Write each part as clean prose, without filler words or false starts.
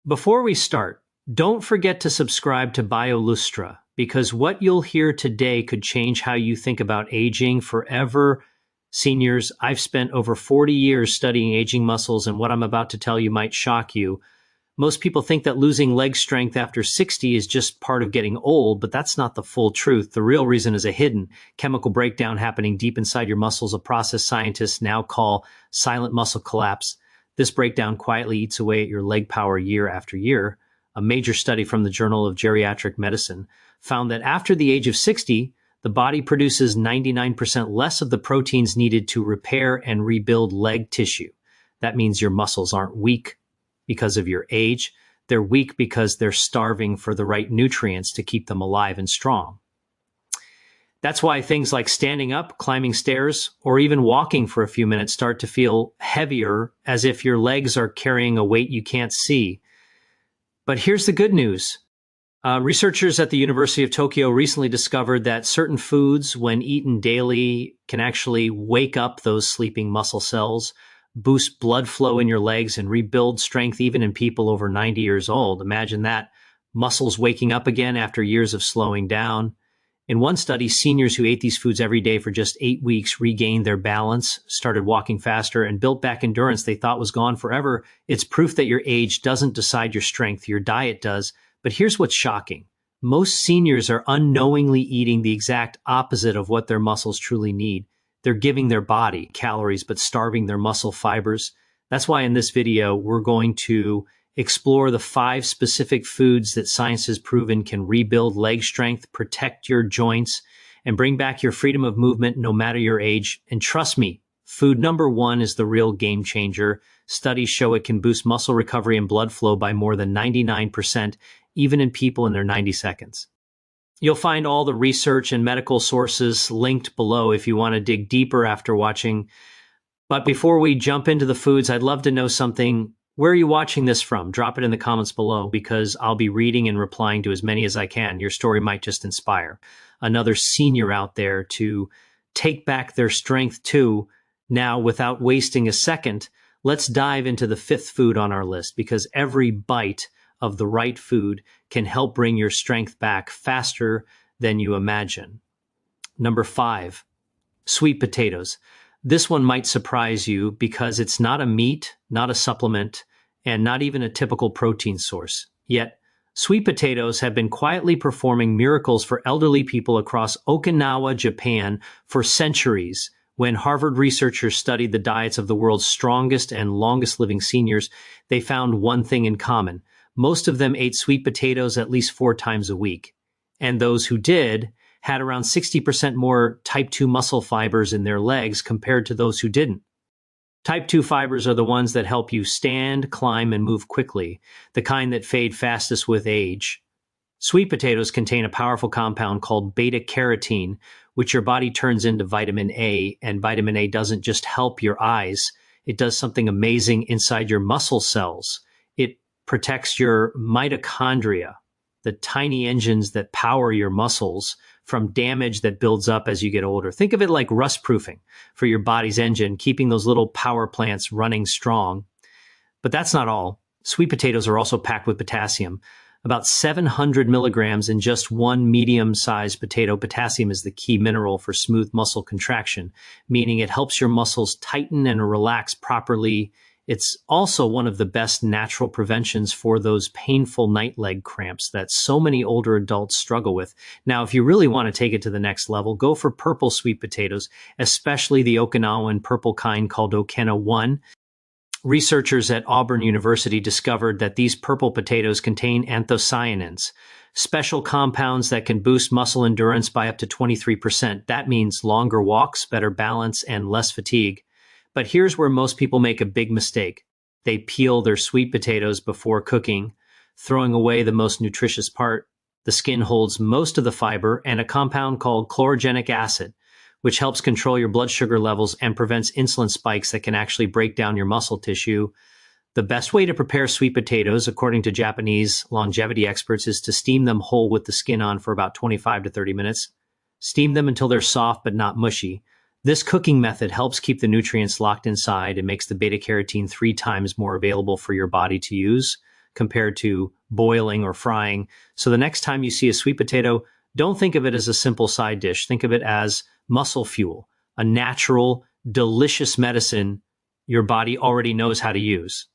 Before we start, don't forget to subscribe to BioLustra because what you'll hear today could change how you think about aging forever. Seniors, I've spent over 40 years studying aging muscles, and what I'm about to tell you might shock you. Most people think that losing leg strength after 60 is just part of getting old, but that's not the full truth. The real reason is a hidden chemical breakdown happening deep inside your muscles, a process scientists now call silent muscle collapse. This breakdown quietly eats away at your leg power year after year. A major study from the Journal of Geriatric Medicine found that after the age of 60, the body produces 99% less of the proteins needed to repair and rebuild leg tissue. That means your muscles aren't weak because of your age. They're weak because they're starving for the right nutrients to keep them alive and strong. That's why things like standing up, climbing stairs, or even walking for a few minutes start to feel heavier, as if your legs are carrying a weight you can't see. But here's the good news. Researchers at the University of Tokyo recently discovered that certain foods, when eaten daily, can actually wake up those sleeping muscle cells, boost blood flow in your legs, and rebuild strength even in people over 90 years old. Imagine that, muscles waking up again after years of slowing down. In one study, seniors who ate these foods every day for just 8 weeks regained their balance, started walking faster, and built back endurance they thought was gone forever. It's proof that your age doesn't decide your strength, your diet does. But here's what's shocking. Most seniors are unknowingly eating the exact opposite of what their muscles truly need. They're giving their body calories, but starving their muscle fibers. That's why in this video, we're going to explore the 5 specific foods that science has proven can rebuild leg strength, protect your joints, and bring back your freedom of movement no matter your age. And trust me, food number 1 is the real game changer. Studies show it can boost muscle recovery and blood flow by more than 99%, even in people in their 90 seconds. You'll find all the research and medical sources linked below if you want to dig deeper after watching. But before we jump into the foods, I'd love to know something. Where are you watching this from? Drop it in the comments below because I'll be reading and replying to as many as I can. Your story might just inspire another senior out there to take back their strength too. Now, without wasting a second, let's dive into the 5th food on our list because every bite of the right food can help bring your strength back faster than you imagine. Number 5, sweet potatoes. This one might surprise you because it's not a meat, not a supplement, and not even a typical protein source. Yet, sweet potatoes have been quietly performing miracles for elderly people across Okinawa, Japan, for centuries. When Harvard researchers studied the diets of the world's strongest and longest living seniors, they found one thing in common. Most of them ate sweet potatoes at least 4 times a week. And those who did had around 60% more type 2 muscle fibers in their legs compared to those who didn't. Type 2 fibers are the ones that help you stand, climb, and move quickly, the kind that fade fastest with age. Sweet potatoes contain a powerful compound called beta-carotene, which your body turns into vitamin A, and vitamin A doesn't just help your eyes, it does something amazing inside your muscle cells. It protects your mitochondria, the tiny engines that power your muscles, from damage that builds up as you get older. Think of it like rust proofing for your body's engine, keeping those little power plants running strong. But that's not all. Sweet potatoes are also packed with potassium. About 700 milligrams in just one medium-sized potato. Potassium is the key mineral for smooth muscle contraction, meaning it helps your muscles tighten and relax properly. It's also one of the best natural preventions for those painful night leg cramps that so many older adults struggle with. Now, if you really want to take it to the next level, go for purple sweet potatoes, especially the Okinawan purple kind called Okina 1. Researchers at Auburn University discovered that these purple potatoes contain anthocyanins, special compounds that can boost muscle endurance by up to 23%. That means longer walks, better balance, and less fatigue. But here's where most people make a big mistake. They peel their sweet potatoes before cooking, throwing away the most nutritious part. The skin holds most of the fiber and a compound called chlorogenic acid, which helps control your blood sugar levels and prevents insulin spikes that can actually break down your muscle tissue. The best way to prepare sweet potatoes, according to Japanese longevity experts, is to steam them whole with the skin on for about 25 to 30 minutes. Steam them until they're soft but not mushy. This cooking method helps keep the nutrients locked inside and makes the beta-carotene 3 times more available for your body to use. compared to boiling or frying. So the next time you see a sweet potato, don't think of it as a simple side dish. Think of it as muscle fuel, a natural, delicious medicine your body already knows how to use.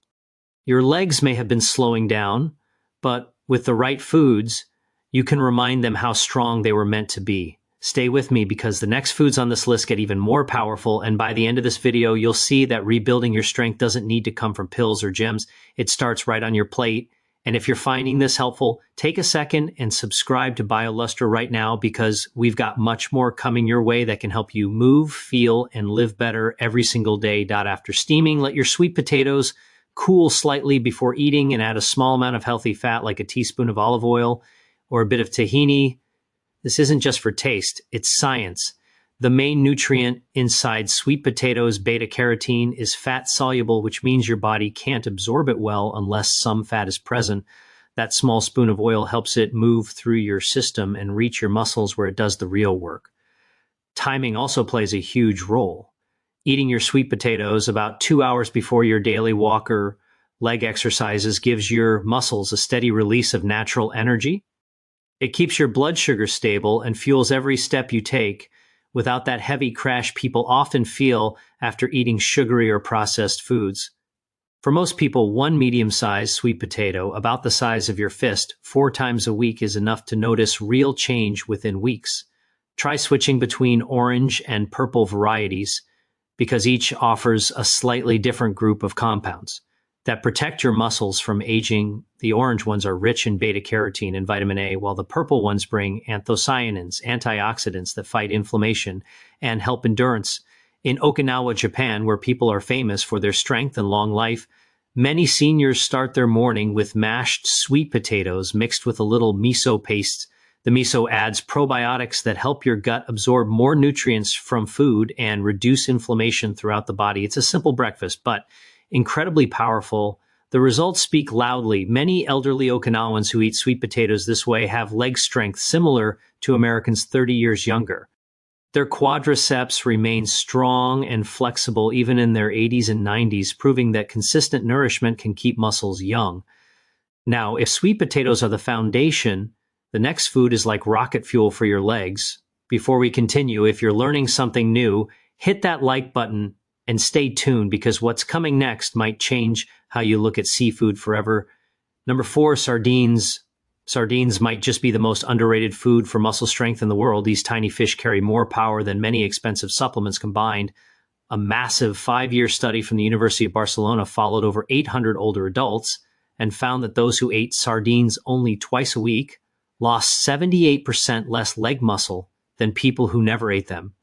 Your legs may have been slowing down, but with the right foods, you can remind them how strong they were meant to be. Stay with me because the next foods on this list get even more powerful, and by the end of this video, you'll see that rebuilding your strength doesn't need to come from pills or gyms. It starts right on your plate. And if you're finding this helpful, take a second and subscribe to BioLustra right now because we've got much more coming your way that can help you move, feel, and live better every single day. After steaming, let your sweet potatoes cool slightly before eating and add a small amount of healthy fat like a teaspoon of olive oil or a bit of tahini. This isn't just for taste, it's science. The main nutrient inside sweet potatoes, beta-carotene, is fat-soluble, which means your body can't absorb it well unless some fat is present. That small spoon of oil helps it move through your system and reach your muscles where it does the real work. Timing also plays a huge role. Eating your sweet potatoes about 2 hours before your daily walk or leg exercises gives your muscles a steady release of natural energy. It keeps your blood sugar stable and fuels every step you take without that heavy crash people often feel after eating sugary or processed foods. For most people, one medium-sized sweet potato, about the size of your fist, 4 times a week is enough to notice real change within weeks. Try switching between orange and purple varieties because each offers a slightly different group of compounds that protect your muscles from aging. The orange ones are rich in beta-carotene and vitamin A, while the purple ones bring anthocyanins, antioxidants that fight inflammation and help endurance. In Okinawa, Japan, where people are famous for their strength and long life, many seniors start their morning with mashed sweet potatoes mixed with a little miso paste. The miso adds probiotics that help your gut absorb more nutrients from food and reduce inflammation throughout the body. It's a simple breakfast, but incredibly powerful. The results speak loudly. Many elderly Okinawans who eat sweet potatoes this way have leg strength similar to Americans 30 years younger. Their quadriceps remain strong and flexible even in their 80s and 90s, proving that consistent nourishment can keep muscles young. Now, if sweet potatoes are the foundation, the next food is like rocket fuel for your legs. Before we continue, if you're learning something new, hit that like button and stay tuned because what's coming next might change how you look at seafood forever. Number 4, sardines. Sardines might just be the most underrated food for muscle strength in the world. These tiny fish carry more power than many expensive supplements combined. A massive 5-year study from the University of Barcelona followed over 800 older adults and found that those who ate sardines only twice a week lost 78% less leg muscle than people who never ate them.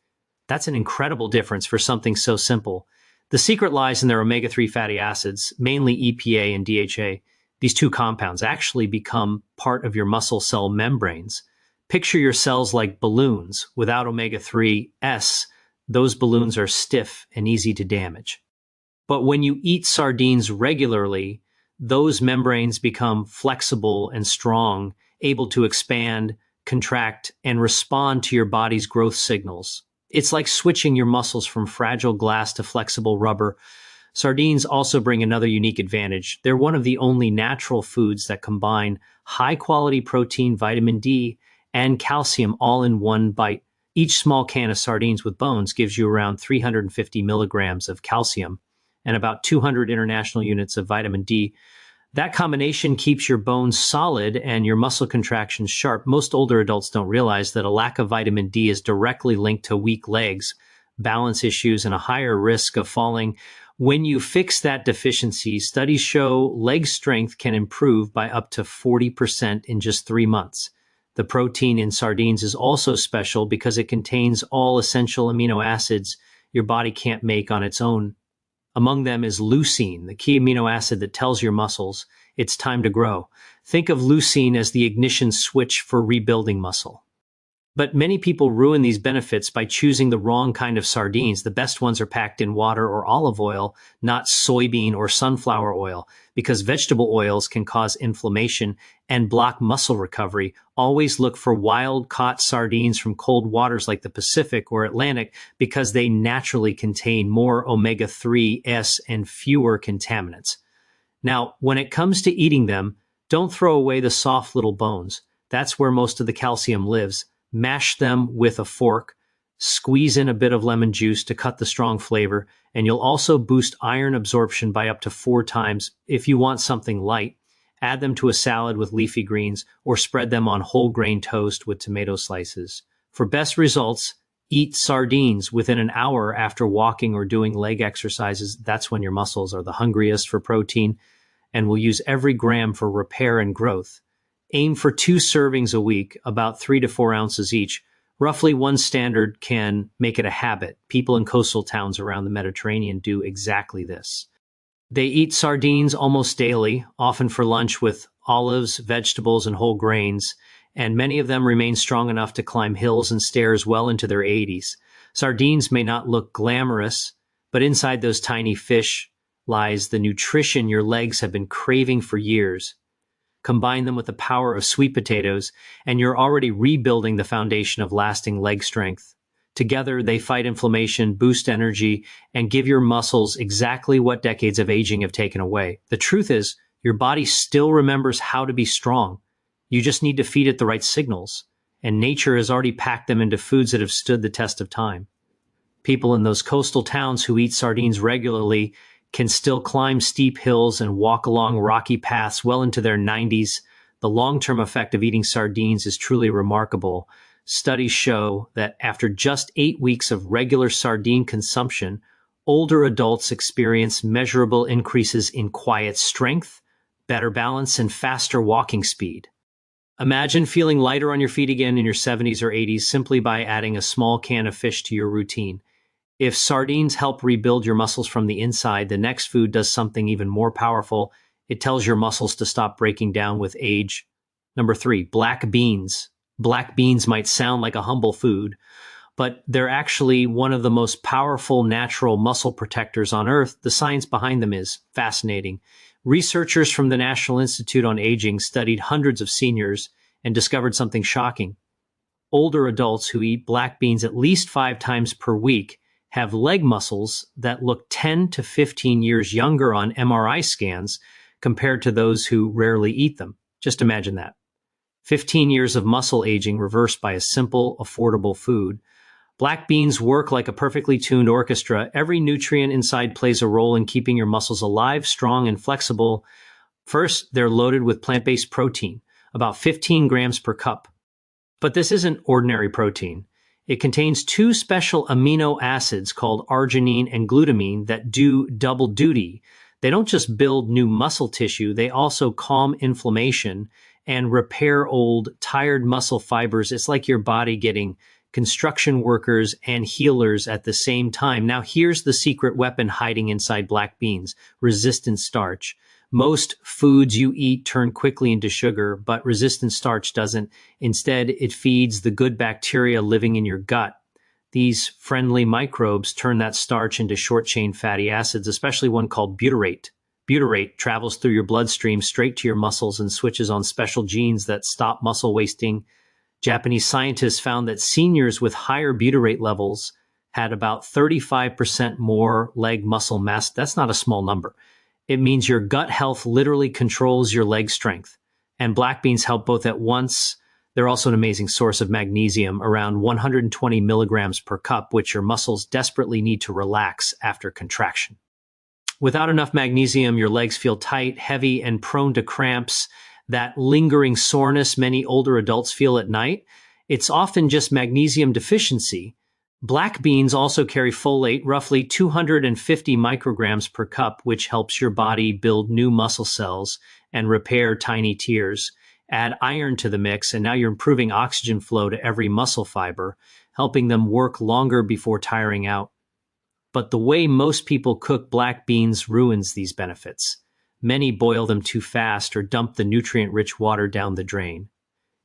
That's an incredible difference for something so simple. The secret lies in their omega-3 fatty acids, mainly EPA and DHA. These two compounds actually become part of your muscle cell membranes. Picture your cells like balloons. Without omega-3s, those balloons are stiff and easy to damage. But when you eat sardines regularly, those membranes become flexible and strong, able to expand, contract, and respond to your body's growth signals. It's like switching your muscles from fragile glass to flexible rubber. Sardines also bring another unique advantage. They're one of the only natural foods that combine high-quality protein, vitamin D, and calcium all in one bite. Each small can of sardines with bones gives you around 350 milligrams of calcium and about 200 international units of vitamin D. That combination keeps your bones solid and your muscle contractions sharp. Most older adults don't realize that a lack of vitamin D is directly linked to weak legs, balance issues, and a higher risk of falling. When you fix that deficiency, studies show leg strength can improve by up to 40% in just 3 months. The protein in sardines is also special because it contains all essential amino acids your body can't make on its own. Among them is leucine, the key amino acid that tells your muscles it's time to grow. Think of leucine as the ignition switch for rebuilding muscle. But many people ruin these benefits by choosing the wrong kind of sardines. The best ones are packed in water or olive oil, not soybean or sunflower oil, because vegetable oils can cause inflammation and block muscle recovery. Always look for wild-caught sardines from cold waters like the Pacific or Atlantic because they naturally contain more omega-3s and fewer contaminants. Now, when it comes to eating them, don't throw away the soft little bones. That's where most of the calcium lives. Mash them with a fork, squeeze in a bit of lemon juice to cut the strong flavor, and you'll also boost iron absorption by up to 4 times. If you want something light, add them to a salad with leafy greens or spread them on whole grain toast with tomato slices. For best results, eat sardines within an hour after walking or doing leg exercises. That's when your muscles are the hungriest for protein, and will use every gram for repair and growth. Aim for 2 servings a week, about 3 to 4 ounces each. Roughly one standard can make it a habit. People in coastal towns around the Mediterranean do exactly this. They eat sardines almost daily, often for lunch with olives, vegetables, and whole grains, and many of them remain strong enough to climb hills and stairs well into their 80s. Sardines may not look glamorous, but inside those tiny fish lies the nutrition your legs have been craving for years. Combine them with the power of sweet potatoes, and you're already rebuilding the foundation of lasting leg strength. Together, they fight inflammation, boost energy, and give your muscles exactly what decades of aging have taken away. The truth is, your body still remembers how to be strong. You just need to feed it the right signals, and nature has already packed them into foods that have stood the test of time. People in those coastal towns who eat sardines regularly can still climb steep hills and walk along rocky paths well into their 90s. The long-term effect of eating sardines is truly remarkable. Studies show that after just 8 weeks of regular sardine consumption, older adults experience measurable increases in quiet strength, better balance, and faster walking speed. Imagine feeling lighter on your feet again in your 70s or 80s simply by adding a small can of fish to your routine. If sardines help rebuild your muscles from the inside, the next food does something even more powerful. It tells your muscles to stop breaking down with age. Number 3, black beans. Black beans might sound like a humble food, but they're actually one of the most powerful natural muscle protectors on Earth. The science behind them is fascinating. Researchers from the National Institute on Aging studied hundreds of seniors and discovered something shocking. Older adults who eat black beans at least 5 times per week have leg muscles that look 10 to 15 years younger on MRI scans compared to those who rarely eat them. Just imagine that. 15 years of muscle aging reversed by a simple, affordable food. Black beans work like a perfectly tuned orchestra. Every nutrient inside plays a role in keeping your muscles alive, strong, and flexible. First, they're loaded with plant-based protein, about 15 grams per cup. But this isn't ordinary protein. It contains 2 special amino acids called arginine and glutamine that do double duty. They don't just build new muscle tissue, they also calm inflammation and repair old, tired muscle fibers. It's like your body getting construction workers and healers at the same time. Now, here's the secret weapon hiding inside black beans: resistant starch. Most foods you eat turn quickly into sugar, but resistant starch doesn't. Instead, it feeds the good bacteria living in your gut. These friendly microbes turn that starch into short-chain fatty acids, especially one called butyrate. Butyrate travels through your bloodstream straight to your muscles and switches on special genes that stop muscle wasting. Japanese scientists found that seniors with higher butyrate levels had about 35% more leg muscle mass. That's not a small number. It means your gut health literally controls your leg strength. And black beans help both at once. They're also an amazing source of magnesium, around 120 milligrams per cup, which your muscles desperately need to relax after contraction. Without enough magnesium, your legs feel tight, heavy, and prone to cramps. That lingering soreness many older adults feel at night, it's often just magnesium deficiency. Black beans also carry folate, roughly 250 micrograms per cup, which helps your body build new muscle cells and repair tiny tears. Add iron to the mix, and now you're improving oxygen flow to every muscle fiber, helping them work longer before tiring out. But the way most people cook black beans ruins these benefits. Many boil them too fast or dump the nutrient-rich water down the drain.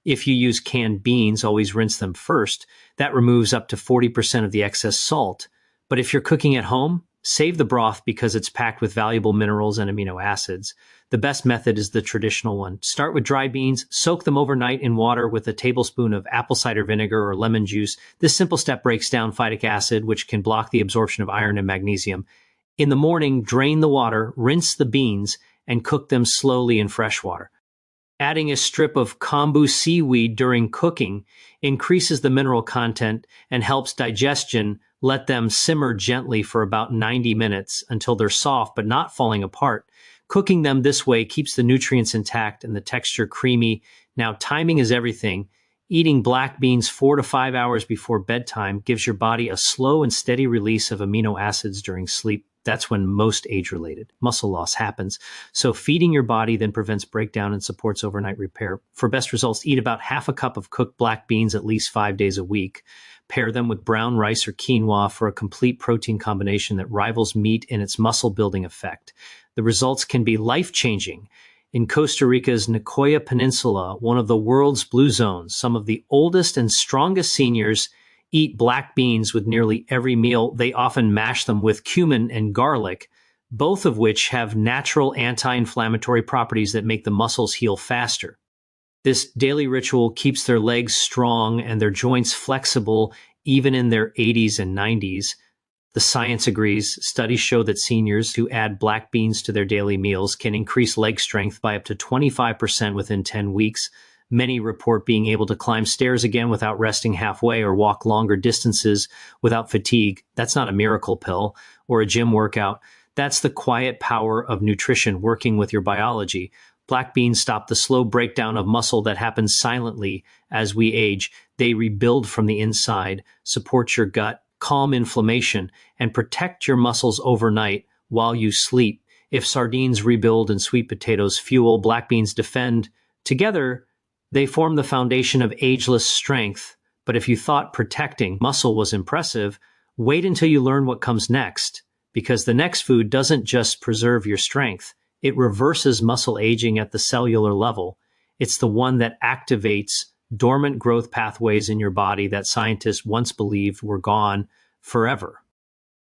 If you use canned beans, always rinse them first. That removes up to 40% of the excess salt. But if you're cooking at home, save the broth because it's packed with valuable minerals and amino acids. The best method is the traditional one. Start with dry beans, soak them overnight in water with a tablespoon of apple cider vinegar or lemon juice. This simple step breaks down phytic acid, which can block the absorption of iron and magnesium. In the morning, drain the water, rinse the beans, and cook them slowly in fresh water. Adding a strip of kombu seaweed during cooking increases the mineral content and helps digestion. Let them simmer gently for about 90 minutes until they're soft but not falling apart. Cooking them this way keeps the nutrients intact and the texture creamy. Now, timing is everything. Eating black beans 4 to 5 hours before bedtime gives your body a slow and steady release of amino acids during sleep. That's when most age-related muscle loss happens. So feeding your body then prevents breakdown and supports overnight repair. For best results, eat about half a cup of cooked black beans at least 5 days a week. Pair them with brown rice or quinoa for a complete protein combination that rivals meat in its muscle-building effect. The results can be life-changing. In Costa Rica's Nicoya Peninsula, one of the world's blue zones, some of the oldest and strongest seniors eat black beans with nearly every meal. They often mash them with cumin and garlic, both of which have natural anti-inflammatory properties that make the muscles heal faster. This daily ritual keeps their legs strong and their joints flexible even in their 80s and 90s. The science agrees. Studies show that seniors who add black beans to their daily meals can increase leg strength by up to 25% within 10 weeks. Many report being able to climb stairs again without resting halfway or walk longer distances without fatigue. That's not a miracle pill or a gym workout. That's the quiet power of nutrition working with your biology. Black beans stop the slow breakdown of muscle that happens silently as we age. They rebuild from the inside, support your gut, calm inflammation, and protect your muscles overnight while you sleep. If sardines rebuild and sweet potatoes fuel, black beans defend. Together, they form the foundation of ageless strength. But if you thought protecting muscle was impressive, wait until you learn what comes next, because the next food doesn't just preserve your strength. It reverses muscle aging at the cellular level. It's the one that activates dormant growth pathways in your body that scientists once believed were gone forever.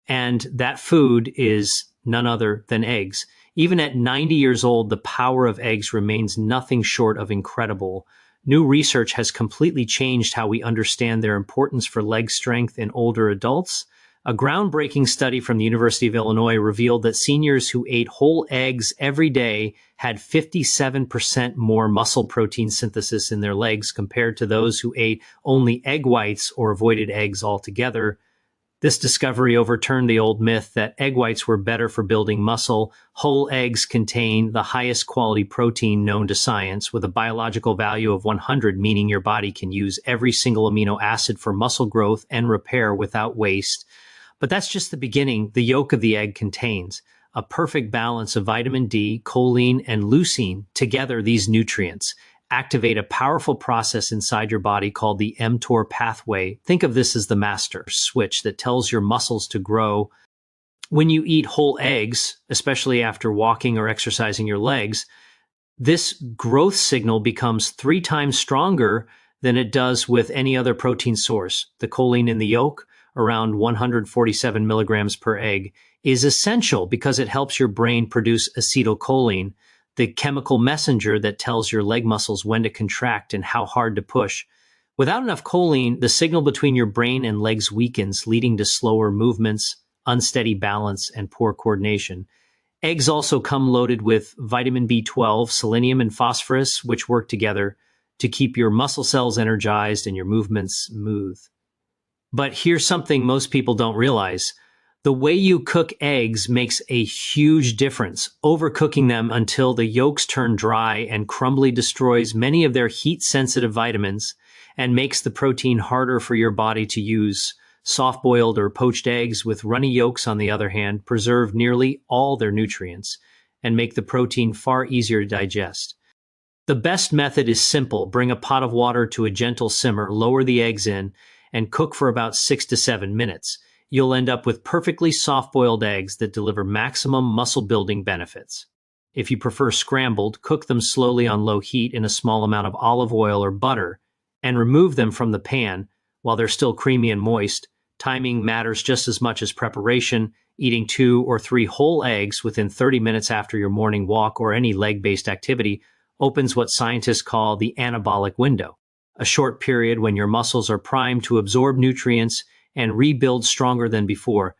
And that food is none other than eggs. Even at 90 years old, the power of eggs remains nothing short of incredible. New research has completely changed how we understand their importance for leg strength in older adults. A groundbreaking study from the University of Illinois revealed that seniors who ate whole eggs every day had 57% more muscle protein synthesis in their legs compared to those who ate only egg whites or avoided eggs altogether. This discovery overturned the old myth that egg whites were better for building muscle. Whole eggs contain the highest quality protein known to science, with a biological value of 100, meaning your body can use every single amino acid for muscle growth and repair without waste. But that's just the beginning. The yolk of the egg contains a perfect balance of vitamin D, choline, and leucine. Together, these nutrients activate a powerful process inside your body called the mTOR pathway. Think of this as the master switch that tells your muscles to grow. When you eat whole eggs, especially after walking or exercising your legs, this growth signal becomes 3 times stronger than it does with any other protein source. The choline in the yolk, around 147 milligrams per egg, is essential because it helps your brain produce acetylcholine, the chemical messenger that tells your leg muscles when to contract and how hard to push. Without enough choline, the signal between your brain and legs weakens, leading to slower movements, unsteady balance, and poor coordination. Eggs also come loaded with vitamin B12, selenium, and phosphorus, which work together to keep your muscle cells energized and your movements smooth. But here's something most people don't realize. The way you cook eggs makes a huge difference. Overcooking them until the yolks turn dry and crumbly destroys many of their heat-sensitive vitamins and makes the protein harder for your body to use. Soft-boiled or poached eggs with runny yolks, on the other hand, preserve nearly all their nutrients and make the protein far easier to digest. The best method is simple. Bring a pot of water to a gentle simmer, lower the eggs in, and cook for about 6 to 7 minutes. You'll end up with perfectly soft-boiled eggs that deliver maximum muscle-building benefits. If you prefer scrambled, cook them slowly on low heat in a small amount of olive oil or butter, and remove them from the pan while they're still creamy and moist. Timing matters just as much as preparation. Eating 2 or 3 whole eggs within 30 minutes after your morning walk or any leg-based activity opens what scientists call the anabolic window, a short period when your muscles are primed to absorb nutrients and rebuild stronger than before.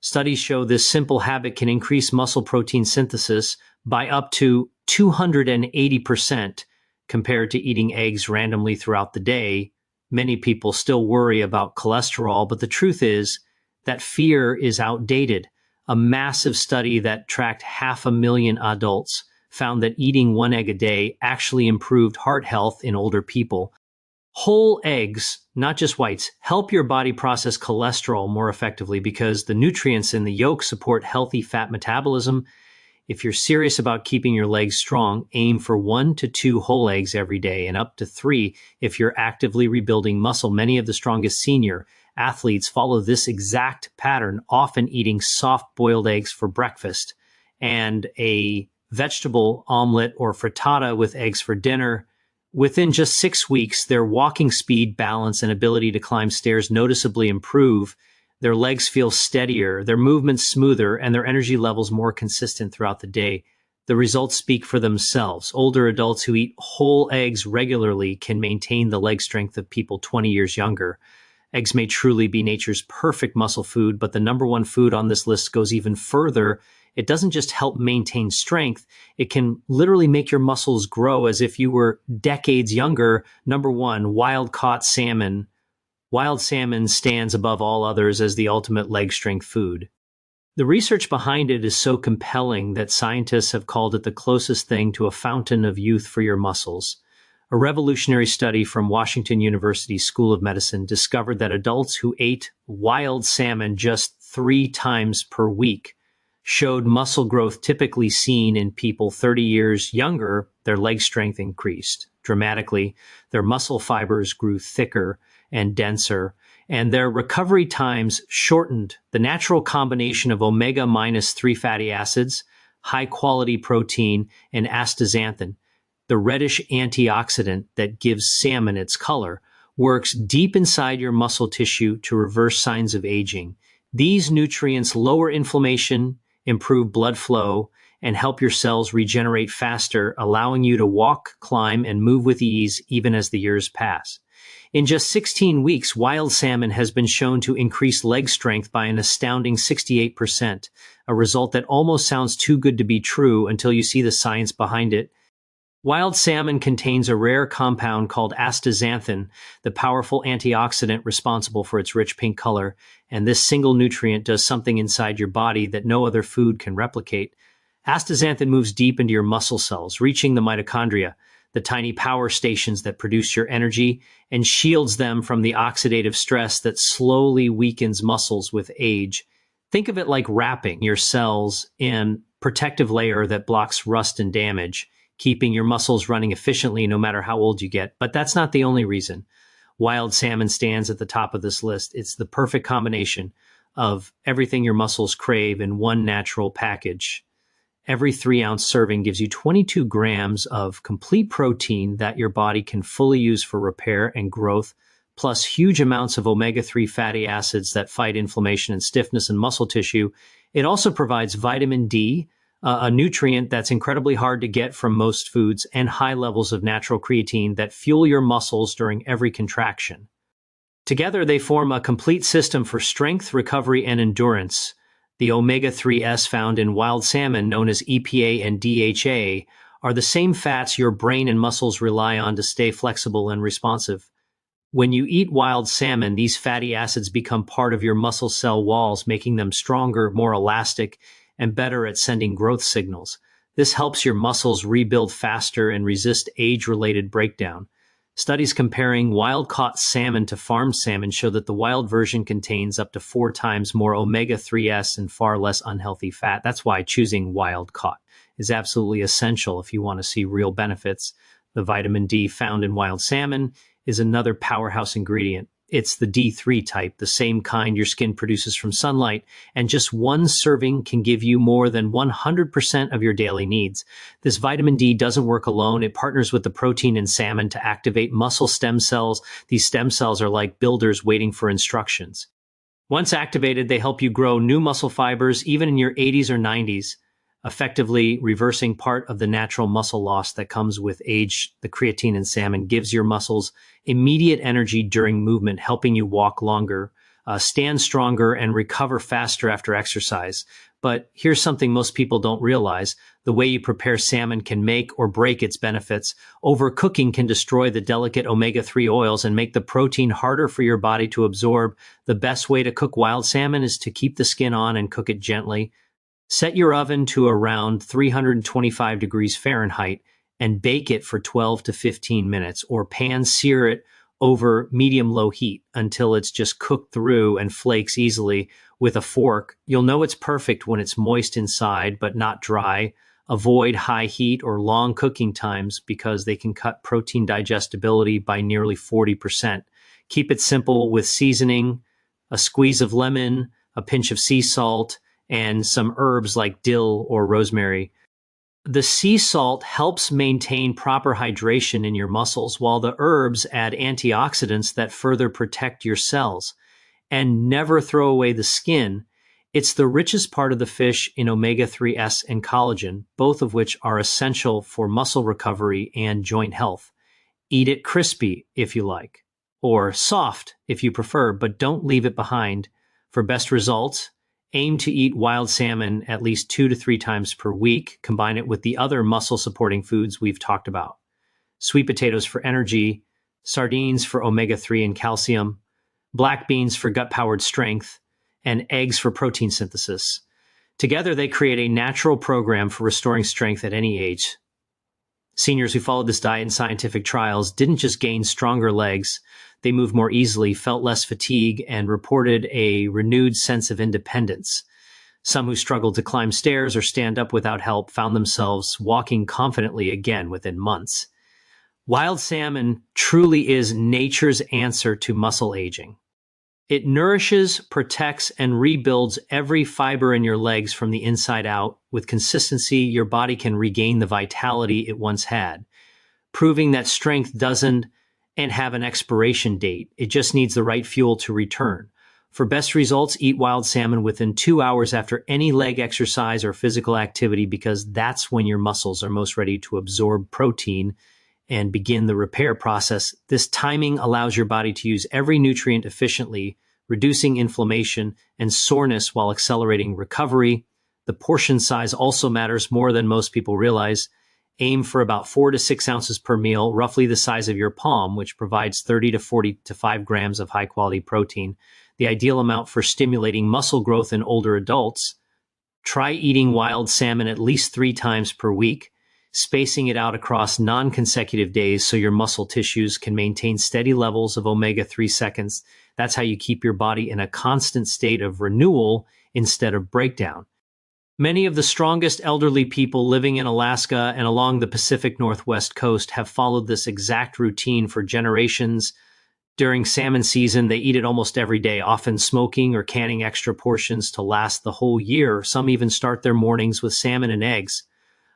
Studies show this simple habit can increase muscle protein synthesis, by up to 280% compared to eating eggs randomly throughout the day. Many people still worry about cholesterol, but the truth is that fear is outdated. A massive study that tracked 500,000 adults found that eating one egg a day actually improved heart health in older people. Whole eggs, not just whites, help your body process cholesterol more effectively because the nutrients in the yolk support healthy fat metabolism. If you're serious about keeping your legs strong, aim for 1 to 2 whole eggs every day and up to 3 if you're actively rebuilding muscle. Many of the strongest senior athletes follow this exact pattern, often eating soft-boiled eggs for breakfast and a vegetable omelet or frittata with eggs for dinner. Within just 6 weeks, their walking speed, balance, and ability to climb stairs noticeably improve. Their legs feel steadier, their movements smoother, and their energy levels more consistent throughout the day. The results speak for themselves. Older adults who eat whole eggs regularly can maintain the leg strength of people 20 years younger. Eggs may truly be nature's perfect muscle food, but the number one food on this list goes even further. It doesn't just help maintain strength, it can literally make your muscles grow as if you were decades younger. Number one, wild-caught salmon. Wild salmon stands above all others as the ultimate leg strength food. The research behind it is so compelling that scientists have called it the closest thing to a fountain of youth for your muscles. A revolutionary study from Washington University School of Medicine discovered that adults who ate wild salmon just 3 times per week showed muscle growth typically seen in people 30 years younger. Their leg strength increased dramatically, their muscle fibers grew thicker and denser, and their recovery times shortened. The natural combination of omega-3 fatty acids, high-quality protein, and astaxanthin, the reddish antioxidant that gives salmon its color, works deep inside your muscle tissue to reverse signs of aging. These nutrients lower inflammation, improve blood flow, and help your cells regenerate faster, allowing you to walk, climb, and move with ease even as the years pass. In just 16 weeks, wild salmon has been shown to increase leg strength by an astounding 68%, a result that almost sounds too good to be true until you see the science behind it. Wild salmon contains a rare compound called astaxanthin, the powerful antioxidant responsible for its rich pink color, and this single nutrient does something inside your body that no other food can replicate. Astaxanthin moves deep into your muscle cells, reaching the mitochondria, the tiny power stations that produce your energy, and shields them from the oxidative stress that slowly weakens muscles with age. Think of it like wrapping your cells in a protective layer that blocks rust and damage, keeping your muscles running efficiently no matter how old you get. But that's not the only reason wild salmon stands at the top of this list. It's the perfect combination of everything your muscles crave in one natural package. Every 3-ounce serving gives you 22 grams of complete protein that your body can fully use for repair and growth, plus huge amounts of omega-3 fatty acids that fight inflammation and stiffness in muscle tissue. It also provides vitamin D, a nutrient that's incredibly hard to get from most foods, and high levels of natural creatine that fuel your muscles during every contraction. Together, they form a complete system for strength, recovery, and endurance. The omega-3s found in wild salmon, known as EPA and DHA, are the same fats your brain and muscles rely on to stay flexible and responsive. When you eat wild salmon, these fatty acids become part of your muscle cell walls, making them stronger, more elastic, and better at sending growth signals. This helps your muscles rebuild faster and resist age-related breakdown. Studies comparing wild-caught salmon to farmed salmon show that the wild version contains up to 4 times more omega-3s and far less unhealthy fat. That's why choosing wild-caught is absolutely essential if you want to see real benefits. The vitamin D found in wild salmon is another powerhouse ingredient. It's the D3 type, the same kind your skin produces from sunlight, and just one serving can give you more than 100% of your daily needs. This vitamin D doesn't work alone. It partners with the protein in salmon to activate muscle stem cells. These stem cells are like builders waiting for instructions. Once activated, they help you grow new muscle fibers even in your 80s or 90s, effectively reversing part of the natural muscle loss that comes with age. The creatine in salmon gives your muscles immediate energy during movement, helping you walk longer, stand stronger, and recover faster after exercise. but here's something most people don't realize. The way you prepare salmon can make or break its benefits. Overcooking can destroy the delicate omega-3 oils and make the protein harder for your body to absorb. The best way to cook wild salmon is to keep the skin on and cook it gently. Set your oven to around 325 degrees Fahrenheit and bake it for 12 to 15 minutes, or pan sear it over medium-low heat until it's just cooked through and flakes easily with a fork. You'll know it's perfect when it's moist inside but not dry. Avoid high heat or long cooking times because they can cut protein digestibility by nearly 40%. Keep it simple with seasoning, a squeeze of lemon, a pinch of sea salt, and some herbs like dill or rosemary. The sea salt helps maintain proper hydration in your muscles, while the herbs add antioxidants that further protect your cells. And never throw away the skin. It's the richest part of the fish in omega-3s and collagen, both of which are essential for muscle recovery and joint health. Eat it crispy if you like, or soft if you prefer, but don't leave it behind. For best results, aim to eat wild salmon at least 2 to 3 times per week. Combine it with the other muscle-supporting foods we've talked about. Sweet potatoes for energy, sardines for omega-3 and calcium, black beans for gut-powered strength, and eggs for protein synthesis. Together, they create a natural program for restoring strength at any age. Seniors who followed this diet in scientific trials didn't just gain stronger legs, they moved more easily, felt less fatigue, and reported a renewed sense of independence. Some who struggled to climb stairs or stand up without help found themselves walking confidently again within months. Wild salmon truly is nature's answer to muscle aging. It nourishes, protects, and rebuilds every fiber in your legs from the inside out. With consistency, your body can regain the vitality it once had, proving that strength doesn't have an expiration date. It just needs the right fuel to return. For best results, eat wild salmon within 2 hours after any leg exercise or physical activity, because that's when your muscles are most ready to absorb protein and begin the repair process. This timing allows your body to use every nutrient efficiently, reducing inflammation and soreness while accelerating recovery. The portion size also matters more than most people realize. Aim for about 4 to 6 ounces per meal, roughly the size of your palm, which provides 30 to 40 to 5 grams of high-quality protein, the ideal amount for stimulating muscle growth in older adults. Try eating wild salmon at least 3 times per week, spacing it out across non-consecutive days so your muscle tissues can maintain steady levels of omega-3 seconds. That's how you keep your body in a constant state of renewal instead of breakdown. Many of the strongest elderly people living in Alaska and along the Pacific Northwest coast have followed this exact routine for generations. During salmon season, they eat it almost every day, often smoking or canning extra portions to last the whole year. Some even start their mornings with salmon and eggs.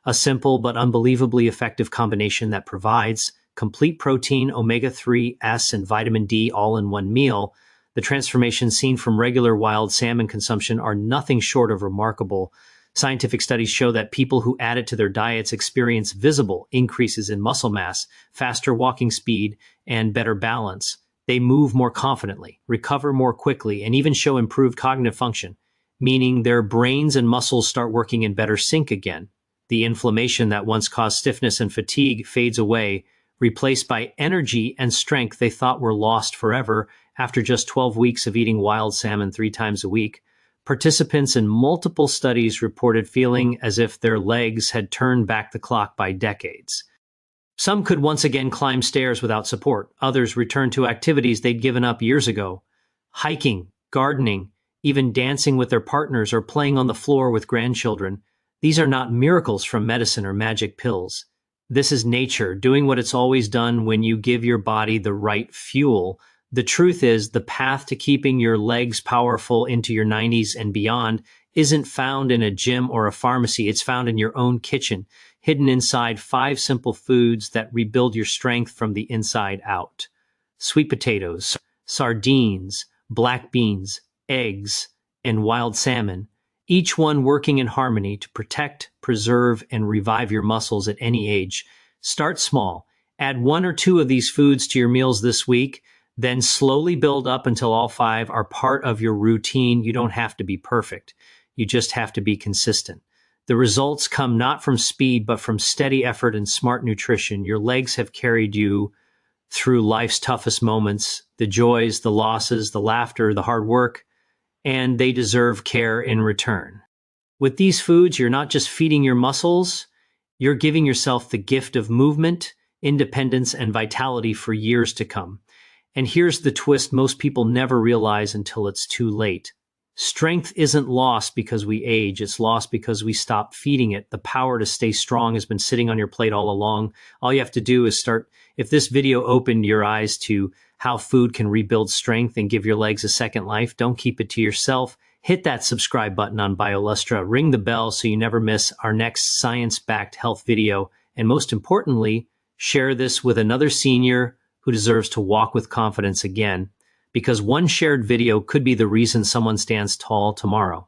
A simple but unbelievably effective combination that provides complete protein, omega-3s, and vitamin D all in one meal. The transformations seen from regular wild salmon consumption are nothing short of remarkable. Scientific studies show that people who add it to their diets experience visible increases in muscle mass, faster walking speed, and better balance. They move more confidently, recover more quickly, and even show improved cognitive function, meaning their brains and muscles start working in better sync again. The inflammation that once caused stiffness and fatigue fades away, replaced by energy and strength they thought were lost forever after just 12 weeks of eating wild salmon 3 times a week. Participants in multiple studies reported feeling as if their legs had turned back the clock by decades. Some could once again climb stairs without support. Others returned to activities they'd given up years ago. Hiking, gardening, even dancing with their partners or playing on the floor with grandchildren. These are not miracles from medicine or magic pills. This is nature doing what it's always done when you give your body the right fuel. The truth is, the path to keeping your legs powerful into your 90s and beyond isn't found in a gym or a pharmacy. It's found in your own kitchen, hidden inside 5 simple foods that rebuild your strength from the inside out. Sweet potatoes, sardines, black beans, eggs, and wild salmon, each one working in harmony to protect, preserve, and revive your muscles at any age. Start small. Add 1 or 2 of these foods to your meals this week, then slowly build up until all 5 are part of your routine. You don't have to be perfect. You just have to be consistent. The results come not from speed, but from steady effort and smart nutrition. Your legs have carried you through life's toughest moments, the joys, the losses, the laughter, the hard work, and they deserve care in return. With these foods, you're not just feeding your muscles, you're giving yourself the gift of movement, independence, and vitality for years to come. And here's the twist most people never realize until it's too late. Strength isn't lost because we age, it's lost because we stop feeding it. The power to stay strong has been sitting on your plate all along. All you have to do is start. If this video opened your eyes to how food can rebuild strength and give your legs a second life, don't keep it to yourself. Hit that subscribe button on BioLustra, ring the bell so you never miss our next science-backed health video, and most importantly, share this with another senior who deserves to walk with confidence again, because one shared video could be the reason someone stands tall tomorrow.